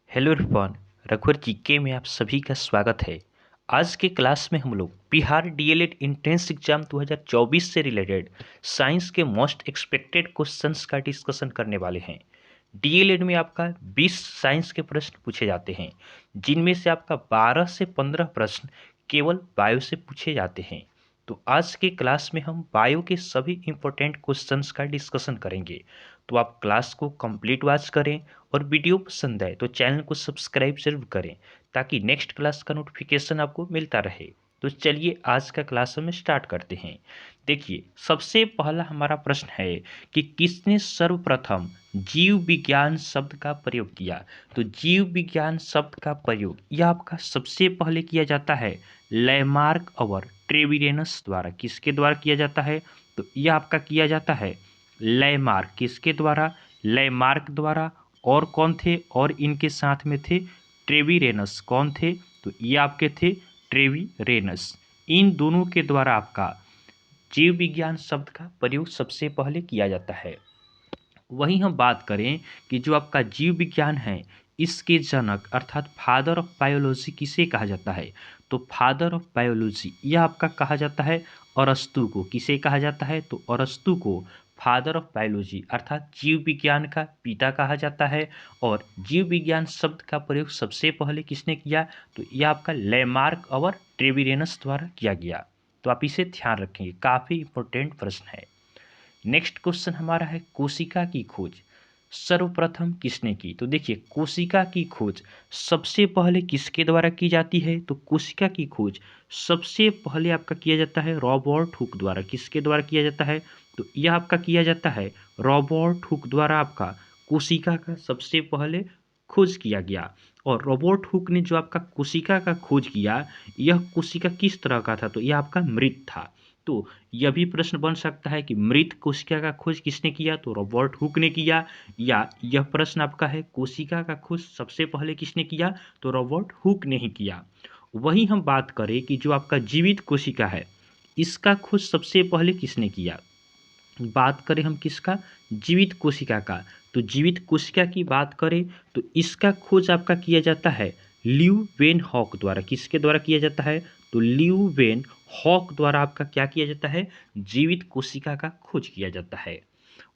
Hello everyone. रघुवर GK में आप सभी का स्वागत है। आज के क्लास में हम लोग बिहार डीएलएड एंट्रेंस एग्जाम 2024 से रिलेटेड साइंस के मोस्ट एक्सपेक्टेड क्वेश्चंस का डिस्कशन करने वाले हैं। डीएलएड में आपका 20 साइंस के प्रश्न पूछे जाते हैं, जिनमें से आपका 12 से 15 प्रश्न केवल बायो से पूछे जाते हैं। तो आज के क्लास में हम बायो के सभी इंपॉर्टेंट क्वेश्चंस का डिस्कशन करेंगे। तो आप क्लास को कंप्लीट वॉच करें और वीडियो पसंद आए तो चैनल को सब्सक्राइब जरूर करें, ताकि नेक्स्ट क्लास का नोटिफिकेशन आपको मिलता रहे। तो चलिए आज का क्लास हम स्टार्ट करते हैं। देखिए, सबसे पहला हमारा प्रश्न है कि किसने सर्वप्रथम जीव विज्ञान शब्द का प्रयोग किया। तो जीव विज्ञान शब्द का प्रयोग यह आपका सबसे पहले किया जाता है लैमार्क और ट्रेविरेनस द्वारा। किसके द्वारा किया जाता है? तो यह आपका किया जाता है लैमार्क। किसके द्वारा? लैमार्क द्वारा। और कौन थे? और इनके साथ में थे ट्रेविरेनस। कौन थे? तो ये आपके थे ट्रेविरेनस। इन दोनों के द्वारा आपका जीव विज्ञान शब्द का प्रयोग सबसे पहले किया जाता है। वहीं हम बात करें कि जो आपका जीव विज्ञान है, इसके जनक अर्थात फादर ऑफ बायोलॉजी किसे कहा जाता है? तो फादर ऑफ बायोलॉजी यह आपका कहा जाता है अरस्तु को। किसे कहा जाता है? तो अरस्तु को फादर ऑफ बायोलॉजी अर्थात जीव विज्ञान का पिता कहा जाता है। और जीव विज्ञान शब्द का प्रयोग सबसे पहले किसने किया? तो यह आपका लैमार्क और ट्रेविरेनस द्वारा किया गया। तो आप इसे ध्यान रखेंगे, काफ़ी इंपॉर्टेंट प्रश्न है। नेक्स्ट क्वेश्चन हमारा है कोशिका की खोज सर्वप्रथम किसने की। तो देखिए, कोशिका की खोज सबसे पहले किसके द्वारा की जाती है? तो कोशिका की खोज सबसे पहले आपका किया जाता है रॉबर्ट हुक द्वारा। किसके द्वारा किया जाता है? तो यह आपका किया जाता है रॉबर्ट हुक द्वारा। आपका कोशिका का सबसे पहले खोज किया गया। और रॉबर्ट हुक ने जो आपका कोशिका का खोज किया, यह कोशिका किस तरह का था? तो यह आपका मृत था। तो यह भी प्रश्न बन सकता है कि मृत कोशिका का खोज किसने किया? तो रॉबर्ट हुक ने किया। या यह प्रश्न आपका है कोशिका का खोज सबसे पहले किसने किया? तो रॉबर्ट हुक ने ही किया। वहीं हम बात करें कि जो आपका जीवित कोशिका है, इसका खोज सबसे पहले किसने किया? बात करें हम किसका? जीवित कोशिका का। तो जीवित कोशिका की बात करें तो इसका खोज आपका किया जाता है ल्यू वेन हॉक द्वारा। किसके द्वारा किया जाता है? तो ल्यू वेन हॉक द्वारा आपका क्या किया जाता है? जीवित कोशिका का खोज किया जाता है।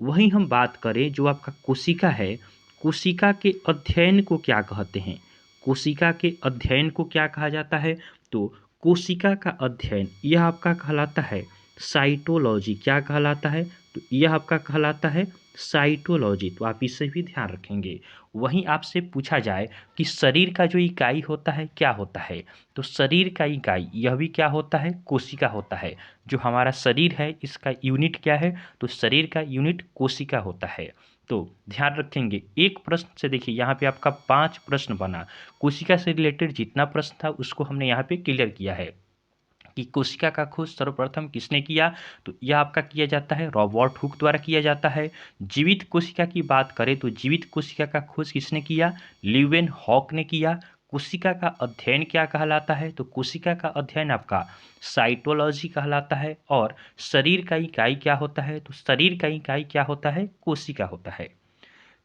वहीं हम बात करें जो आपका कोशिका है, कोशिका के अध्ययन को क्या कहते हैं? कोशिका के अध्ययन को क्या कहा जाता है? तो कोशिका का अध्ययन यह आपका कहलाता है साइटोलॉजी। क्या कहलाता है? तो यह आपका कहलाता है साइटोलॉजी। तो आप इसे भी ध्यान रखेंगे। वहीं आपसे पूछा जाए कि शरीर का जो इकाई होता है क्या होता है? तो शरीर का इकाई यह भी क्या होता है? कोशिका होता है। जो हमारा शरीर है, इसका यूनिट क्या है? तो शरीर का यूनिट कोशिका होता है। तो ध्यान रखेंगे। एक प्रश्न से देखिए, यहाँ पे आपका 5 प्रश्न बना। कोशिका से रिलेटेड जितना प्रश्न था उसको हमने यहाँ पे क्लियर किया है कि कोशिका का खोज सर्वप्रथम किसने किया। तो यह आपका किया जाता है रॉबर्ट हुक द्वारा किया जाता है। जीवित कोशिका की बात करें तो जीवित कोशिका का खोज किसने किया? ल्यूवेन हॉक ने किया। कोशिका का अध्ययन क्या कहलाता है? तो कोशिका का अध्ययन आपका साइटोलॉजी कहलाता है। और शरीर का इकाई क्या होता है? तो शरीर का इकाई क्या होता है? कोशिका होता है।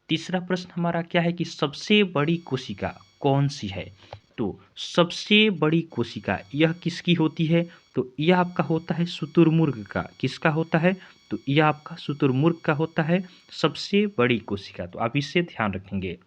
तीसरा प्रश्न हमारा क्या है कि सबसे बड़ी कोशिका कौन सी है? तो सबसे बड़ी कोशिका यह किसकी होती है? तो यह आपका होता है शुतुरमुर्ग का। किसका होता है? तो यह आपका शुतुरमुर्ग का होता है सबसे बड़ी कोशिका। तो आप इससे ध्यान रखेंगे।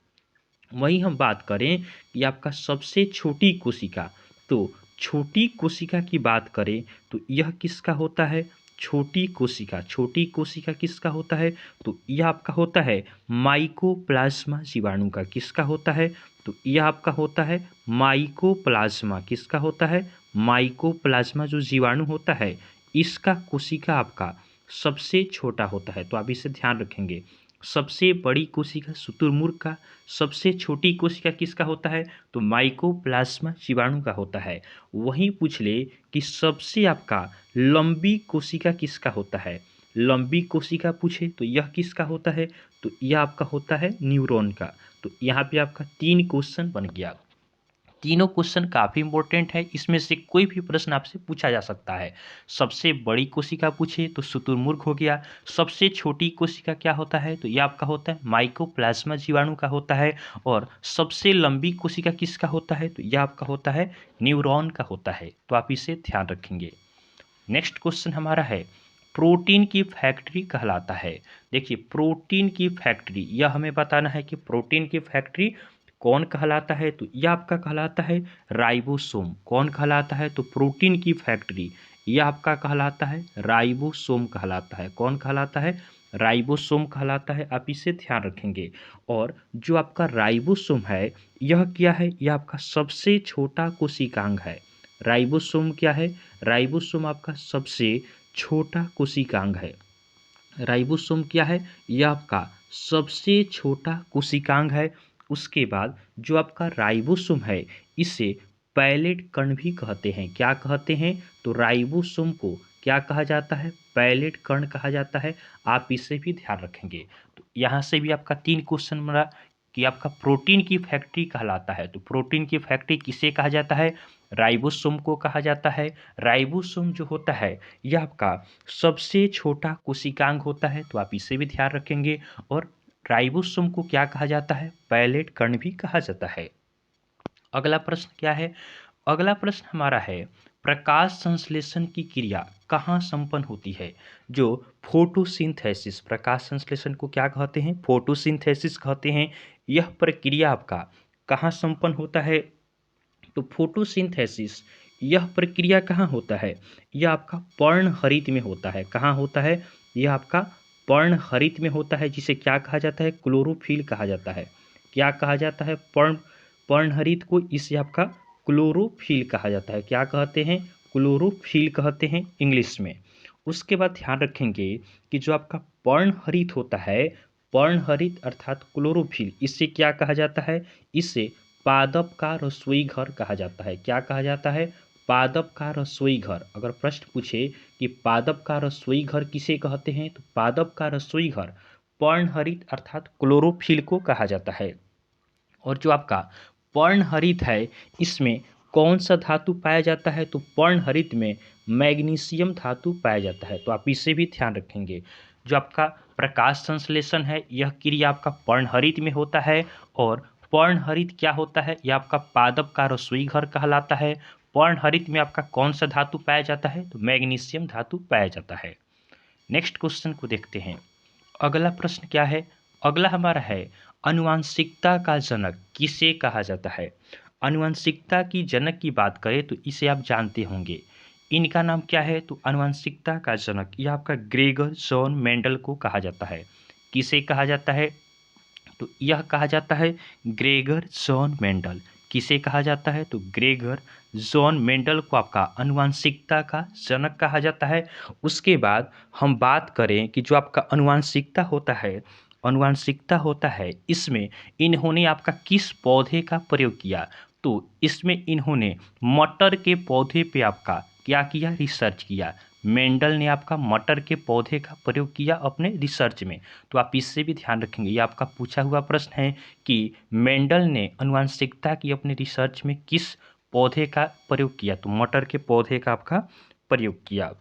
वहीं हम बात करें कि आपका सबसे छोटी कोशिका, तो छोटी कोशिका की बात करें तो यह किसका होता है? छोटी कोशिका। छोटी कोशिका किसका होता है? तो यह आपका होता है माइकोप्लाज्मा जीवाणु का। किसका होता है? तो यह आपका होता है माइकोप्लाज्मा। किसका होता है? माइकोप्लाज्मा जो जीवाणु होता है, इसका कोशिका आपका सबसे छोटा होता है। तो आप इसे ध्यान रखेंगे। सबसे बड़ी कोशिका शुतुरमुर्ग का, सबसे छोटी कोशिका किसका होता है? तो माइकोप्लाज्मा जीवाणु का होता है। वहीं पूछ ले कि सबसे आपका लंबी कोशिका किसका होता है? लंबी कोशिका पूछे तो यह किसका होता है? तो यह आपका होता है न्यूरॉन का। तो यहाँ पे आपका 3 क्वेश्चन बन गया। तीनों क्वेश्चन काफ़ी इंपॉर्टेंट है, इसमें से कोई भी प्रश्न आपसे पूछा जा सकता है। सबसे बड़ी कोशिका पूछे तो शुतुरमुर्ग हो गया। सबसे छोटी कोशिका क्या होता है, तो ये आपका होता है माइकोप्लाज्मा जीवाणु का होता है। और सबसे लंबी कोशिका किसका होता है, तो यह आपका होता है न्यूरॉन का होता है। तो आप इसे ध्यान रखेंगे। नेक्स्ट क्वेश्चन हमारा है प्रोटीन की फैक्ट्री कहलाता है। देखिए प्रोटीन की फैक्ट्री, यह हमें बताना है कि प्रोटीन की फैक्ट्री कौन कहलाता है, तो यह आपका कहलाता है राइबोसोम। कौन कहलाता है, तो प्रोटीन की फैक्ट्री यह आपका कहलाता है राइबोसोम कहलाता है। कौन कहलाता है, राइबोसोम कहलाता है। आप इसे ध्यान रखेंगे। और जो आपका राइबोसोम है यह क्या है, यह आपका सबसे छोटा कोशिकांग है। राइबोसोम क्या है, राइबोसोम आपका सबसे छोटा कोशिकांग है। राइबोसोम क्या है, यह आपका सबसे छोटा कोशिकांग है। उसके बाद जो आपका राइबोसोम है इसे पैलेट कण भी कहते हैं। क्या कहते हैं, तो राइबोसोम को क्या कहा जाता है, पैलेट कण कहा जाता है। आप इसे भी ध्यान रखेंगे। तो यहाँ से भी आपका 3 क्वेश्चन बना कि आपका प्रोटीन की फैक्ट्री कहलाता है। तो प्रोटीन की फैक्ट्री किसे कहा जाता है, राइबोसोम को कहा जाता है। राइबोसोम जो होता है यह आपका सबसे छोटा कोशिकांग होता है। तो आप इसे भी ध्यान रखेंगे। और राइबोसोम को क्या कहा जाता है, पैलेट कण भी कहा जाता है। अगला प्रश्न क्या है, अगला प्रश्न हमारा है प्रकाश संश्लेषण की क्रिया कहाँ संपन्न होती है। जो फोटोसिंथेसिस, प्रकाश संश्लेषण को क्या कहते हैं, फोटोसिंथेसिस कहते हैं। यह प्रक्रिया आपका कहाँ संपन्न होता है, तो फोटोसिंथेसिस यह प्रक्रिया कहाँ होता है, यह आपका पर्णहरित में होता है। कहाँ होता है, यह आपका पर्णहरित में होता है, जिसे क्या कहा जाता है, क्लोरोफिल कहा जाता है। क्या कहा जाता है, पर्णहरित को इसे आपका क्लोरोफिल कहा जाता है। क्या कहते हैं, क्लोरोफिल कहते हैं इंग्लिश में। उसके बाद ध्यान रखेंगे कि जो आपका पर्णहरित होता है, पर्णहरित अर्थात क्लोरोफिल, इसे क्या कहा जाता है, इसे पादप का रसोई घर कहा जाता है। क्या कहा जाता है, पादप का रसोई घर। अगर प्रश्न पूछे कि पादप का रसोई घर किसे कहते हैं, तो पादप का रसोई घर पर्णहरित अर्थात क्लोरोफिल को कहा जाता है। और जो आपका पर्णहरित है इसमें कौन सा धातु पाया जाता है, तो पर्णहरित में मैग्नीशियम धातु पाया जाता है। तो आप इसे भी ध्यान रखेंगे। जो आपका प्रकाश संश्लेषण है यह क्रिया आपका पर्णहरित में होता है। और पर्णहरित क्या होता है, यह आपका पादप का रसोई घर कहलाता है। पर्णहरित में आपका कौन सा धातु पाया जाता है, तो मैग्नीशियम धातु पाया जाता है। नेक्स्ट क्वेश्चन को देखते हैं। अगला प्रश्न क्या है, अगला हमारा है आनुवंशिकता का जनक किसे कहा जाता है। आनुवंशिकता की जनक की बात करें तो इसे आप जानते होंगे। इनका नाम क्या है, तो आनुवंशिकता का जनक यह आपका ग्रेगर जॉन मेंडल को कहा जाता है। किसे कहा जाता है, तो यह कहा जाता है ग्रेगर जॉन मेंडल। किसे कहा जाता है, तो ग्रेगर जॉन मेंडल को आपका आनुवंशिकता का जनक कहा जाता है। उसके बाद हम बात करें कि जो आपका आनुवंशिकता होता है, आनुवंशिकता होता है इसमें इन्होंने आपका किस पौधे का प्रयोग किया, तो इसमें इन्होंने मटर के पौधे पे आपका क्या किया, रिसर्च किया। मेंडल ने आपका मटर के पौधे का प्रयोग किया अपने रिसर्च में। तो आप इससे भी ध्यान रखेंगे, ये आपका पूछा हुआ प्रश्न है कि मेंडल ने आनुवंशिकता की अपने रिसर्च में किस पौधे का प्रयोग किया, तो मटर के पौधे का आपका प्रयोग किया।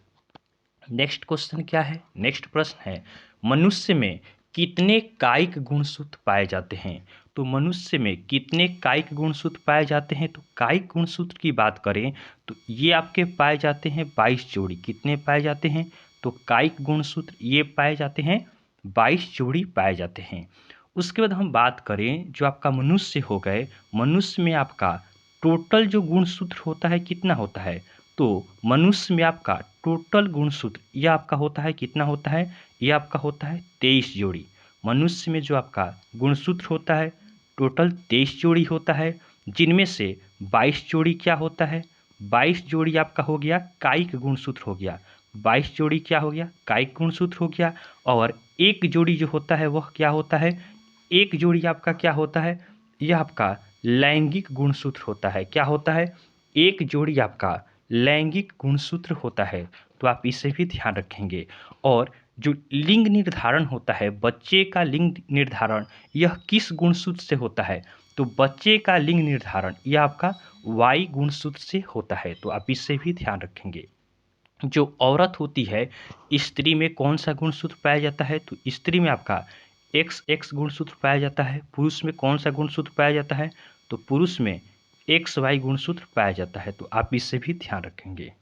नेक्स्ट क्वेश्चन क्या है, नेक्स्ट प्रश्न है मनुष्य में कितने कायिक गुणसूत्र पाए जाते हैं। तो मनुष्य में कितने कायिक गुणसूत्र पाए जाते हैं, तो कायिक गुणसूत्र की बात करें तो ये आपके पाए जाते हैं 22 जोड़ी। कितने पाए जाते हैं, तो कायिक गुणसूत्र ये पाए जाते हैं 22 जोड़ी पाए जाते हैं। उसके बाद हम बात करें जो आपका मनुष्य हो गए, मनुष्य में आपका टोटल जो गुणसूत्र होता है कितना होता है, तो मनुष्य में आपका टोटल गुणसूत्र यह आपका होता है कितना होता है, यह आपका होता है 23 जोड़ी। मनुष्य में जो आपका गुणसूत्र होता है टोटल 23 जोड़ी होता है, जिनमें से 22 जोड़ी क्या होता है, 22 जोड़ी आपका हो गया कायिक गुणसूत्र हो गया। 22 जोड़ी क्या हो गया, कायिक गुणसूत्र हो गया। और एक जोड़ी जो होता है वह क्या होता है, एक जोड़ी आपका क्या होता है, यह आपका लैंगिक गुणसूत्र होता है। क्या होता है, एक जोड़ी आपका लैंगिक गुणसूत्र होता है। तो आप इसे भी ध्यान रखेंगे। और जो लिंग निर्धारण होता है, बच्चे का लिंग निर्धारण यह किस गुणसूत्र से होता है, तो बच्चे का लिंग निर्धारण यह आपका वाई गुणसूत्र से होता है, तो आप इससे भी ध्यान रखेंगे। जो औरत होती है, स्त्री में कौन सा गुणसूत्र पाया जाता है, तो स्त्री में आपका XX गुणसूत्र पाया जाता है। पुरुष में कौन सा गुणसूत्र पाया जाता है, तो पुरुष में XY गुणसूत्र पाया जाता है, तो आप इससे भी ध्यान रखेंगे।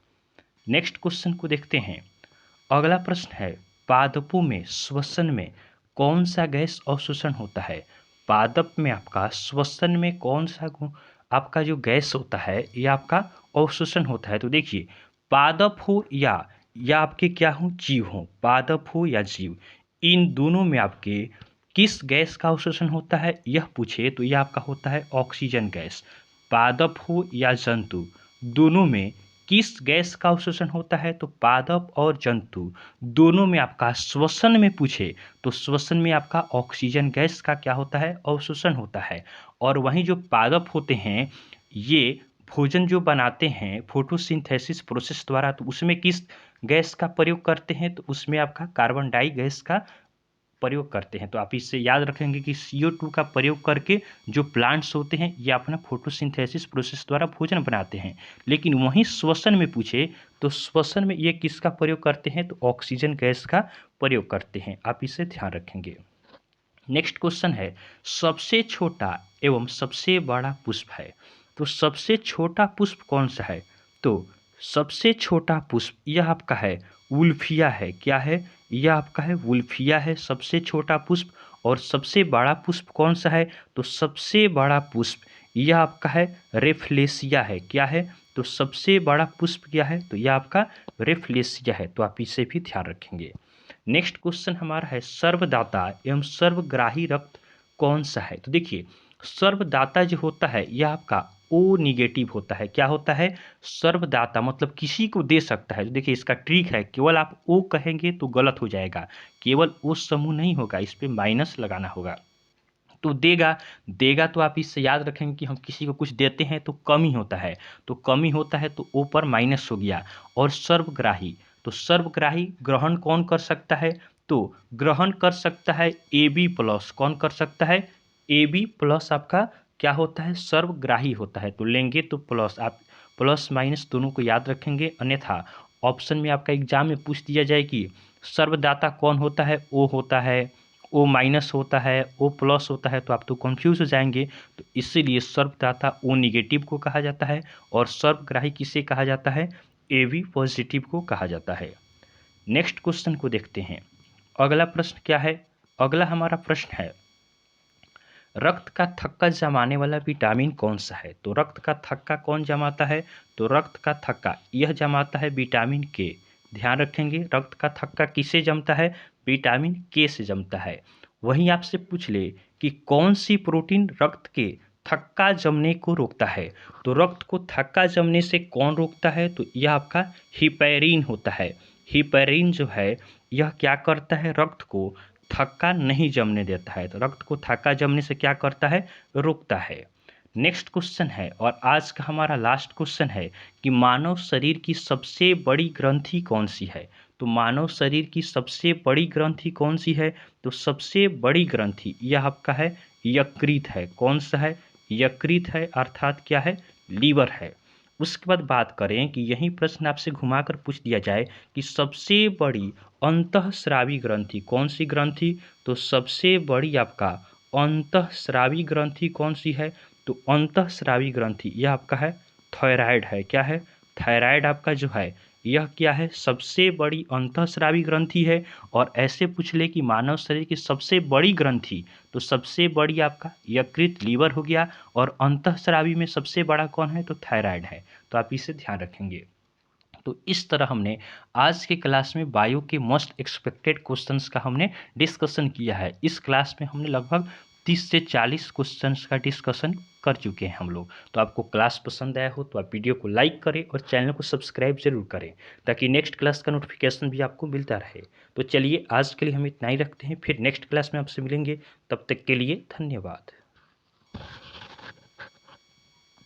नेक्स्ट क्वेश्चन को देखते हैं। अगला प्रश्न है, पादपों में श्वसन में कौन सा गैस अवशोषण होता है। पादप में आपका श्वसन में कौन सा आपका जो गैस होता है ये आपका अवशोषण होता है। तो देखिए, पादप हो या आपके क्या हो, जीव हो, पादप हो या जीव, इन दोनों में आपके किस गैस का अवशोषण होता है यह पूछे तो यह आपका होता है ऑक्सीजन गैस। पादप हो या जंतु, दोनों में किस गैस का अवशोषण होता है, तो पादप और जंतु दोनों में आपका श्वसन में पूछे तो श्वसन में आपका ऑक्सीजन गैस का क्या होता है, अवशोषण होता है। और वहीं जो पादप होते हैं ये भोजन जो बनाते हैं फोटोसिंथेसिस प्रोसेस द्वारा, तो उसमें किस गैस का प्रयोग करते हैं, तो उसमें आपका कार्बन डाई गैस का प्रयोग करते हैं। तो आप इससे याद रखेंगे कि CO2 का प्रयोग करके जो प्लांट्स होते हैं ये अपना फोटोसिंथेसिस प्रोसेस द्वारा भोजन बनाते हैं। लेकिन वहीं श्वसन में पूछे तो श्वसन में ये किसका प्रयोग करते हैं, तो ऑक्सीजन गैस का प्रयोग करते हैं। आप इसे ध्यान रखेंगे। नेक्स्ट क्वेश्चन है, सबसे छोटा एवं सबसे बड़ा पुष्प है, तो सबसे छोटा पुष्प कौन सा है, तो सबसे छोटा पुष्प यह आपका है वुल्फिया है। क्या है, यह आपका है वुल्फिया है सबसे छोटा पुष्प। और सबसे बड़ा पुष्प कौन सा है, तो सबसे बड़ा पुष्प यह आपका है रेफ्लेसिया है। क्या है, तो सबसे बड़ा पुष्प क्या है, तो यह आपका रेफ्लेसिया है। तो आप इसे भी ध्यान रखेंगे। नेक्स्ट क्वेश्चन हमारा है, सर्वदाता एवं सर्वग्राही रक्त कौन सा है। तो देखिए, सर्वदाता जो होता है यह आपका O निगेटिव होता है। क्या होता है, सर्वदाता मतलब किसी को दे सकता है। तो देखिए इसका ट्रिक है, केवल आप O कहेंगे तो गलत हो जाएगा, केवल O समूह नहीं होगा, इस पर माइनस लगाना होगा। तो देगा तो आप इससे याद रखेंगे कि हम किसी को कुछ देते हैं तो कमी होता है, तो कमी होता है तो O पर माइनस हो गया। और सर्वग्राही, तो सर्वग्राही ग्रहण कौन कर सकता है, तो ग्रहण कर सकता है AB+। कौन कर सकता है, AB+ आपका क्या होता है, सर्वग्राही होता है। तो लेंगे तो प्लस, आप प्लस माइनस दोनों को याद रखेंगे, अन्यथा ऑप्शन में आपका एग्जाम में पूछ दिया जाए कि सर्वदाता कौन होता है, O होता है, O- होता है, O+ होता है, तो आप तो कंफ्यूज हो जाएंगे। तो इसीलिए सर्वदाता O निगेटिव को कहा जाता है और सर्वग्राही किसे कहा जाता है, AB+ को कहा जाता है। नेक्स्ट क्वेश्चन को देखते हैं। अगला प्रश्न क्या है, अगला हमारा प्रश्न है, रक्त का थक्का जमाने वाला विटामिन कौन सा है। तो रक्त का थक्का कौन जमाता है, तो रक्त का थक्का यह जमाता है विटामिन के। ध्यान रखेंगे, रक्त का थक्का किसे जमता है, विटामिन के से जमता है। वहीं आपसे पूछ ले कि कौन सी प्रोटीन रक्त के थक्का जमने को रोकता है, तो रक्त को थक्का जमने से कौन रोकता है, तो यह आपका हिपैरिन होता है। हिपैरिन जो है यह क्या करता है, रक्त को थक्का नहीं जमने देता है, तो रक्त को थक्का जमने से क्या करता है, रोकता है। नेक्स्ट क्वेश्चन है और आज का हमारा लास्ट क्वेश्चन है कि मानव शरीर की सबसे बड़ी ग्रंथि कौन सी है। तो मानव शरीर की सबसे बड़ी ग्रंथि कौन सी है, तो सबसे बड़ी ग्रंथि यह आपका है यकृत है। कौन सा है, यकृत है, अर्थात क्या है, लीवर है। उसके बाद बात करें कि यही प्रश्न आपसे घुमाकर पूछ दिया जाए कि सबसे बड़ी अंतःस्रावी ग्रंथि कौन सी ग्रंथि, तो सबसे बड़ी आपका अंतःस्रावी ग्रंथि कौन सी है, तो अंतःस्रावी ग्रंथि यह आपका है थायराइड है। क्या है, थायराइड आपका जो है यह क्या है, सबसे बड़ी अंतःस्रावी ग्रंथि है। और ऐसे पूछ ले कि मानव शरीर की सबसे बड़ी ग्रंथि, तो सबसे बड़ी आपका यकृत लीवर हो गया, और अंतःस्रावी में सबसे बड़ा कौन है, तो थायराइड है। तो आप इसे ध्यान रखेंगे। तो इस तरह हमने आज के क्लास में बायो के मोस्ट एक्सपेक्टेड क्वेश्चंस का हमने डिस्कशन किया है। इस क्लास में हमने लगभग 30 से 40 क्वेश्चंस का डिस्कशन कर चुके हैं हम लोग। तो आपको क्लास पसंद आया हो तो आप वीडियो को लाइक करें और चैनल को सब्सक्राइब जरूर करें, ताकि नेक्स्ट क्लास का नोटिफिकेशन भी आपको मिलता रहे। तो चलिए आज के लिए हम इतना ही रखते हैं, फिर नेक्स्ट क्लास में आपसे मिलेंगे। तब तक के लिए धन्यवाद।